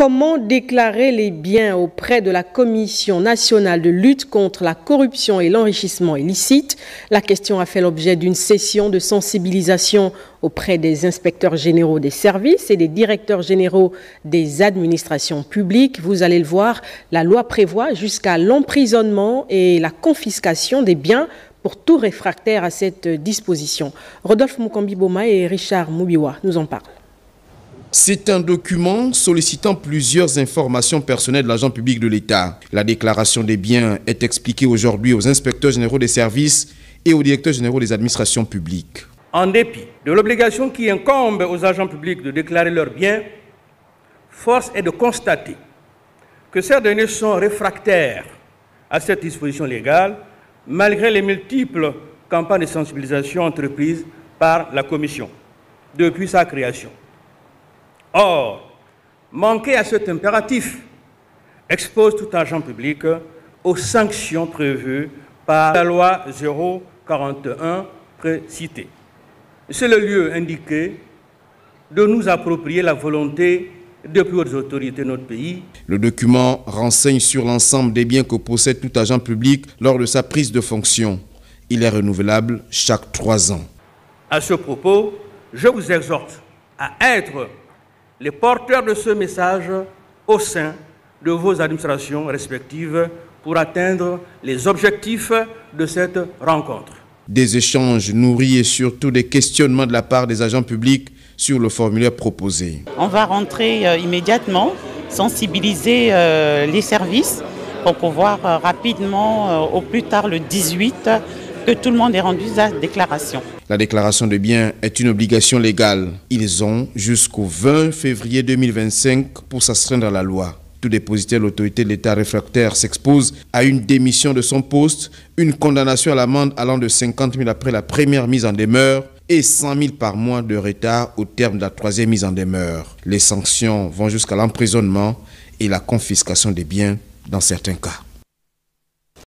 Comment déclarer les biens auprès de la Commission nationale de lutte contre la corruption et l'enrichissement illicite? La question a fait l'objet d'une session de sensibilisation auprès des inspecteurs généraux des services et des directeurs généraux des administrations publiques. Vous allez le voir, la loi prévoit jusqu'à l'emprisonnement et la confiscation des biens pour tout réfractaire à cette disposition. Rodolphe Mukambi-Boma et Richard Moubiwa nous en parlent. C'est un document sollicitant plusieurs informations personnelles de l'agent public de l'État. La déclaration des biens est expliquée aujourd'hui aux inspecteurs généraux des services et aux directeurs généraux des administrations publiques. En dépit de l'obligation qui incombe aux agents publics de déclarer leurs biens, force est de constater que ces derniers sont réfractaires à cette disposition légale, malgré les multiples campagnes de sensibilisation entreprises par la Commission depuis sa création. Or, manquer à cet impératif expose tout agent public aux sanctions prévues par la loi 041 précitée. C'est le lieu indiqué de nous approprier la volonté des plus hautes autorités de notre pays. Le document renseigne sur l'ensemble des biens que possède tout agent public lors de sa prise de fonction. Il est renouvelable chaque 3 ans. À ce propos, je vous exhorte à être les porteurs de ce message au sein de vos administrations respectives pour atteindre les objectifs de cette rencontre. Des échanges nourris et surtout des questionnements de la part des agents publics sur le formulaire proposé. On va rentrer immédiatement, sensibiliser les services pour pouvoir rapidement, au plus tard le 18, que tout le monde ait rendu sa déclaration. La déclaration de biens est une obligation légale. Ils ont jusqu'au 20 février 2025 pour s'astreindre à la loi. Tout dépositaire de l'autorité de l'État réfractaire s'expose à une démission de son poste, une condamnation à l'amende allant de 50 000 après la première mise en demeure et 100 000 par mois de retard au terme de la 3e mise en demeure. Les sanctions vont jusqu'à l'emprisonnement et la confiscation des biens dans certains cas.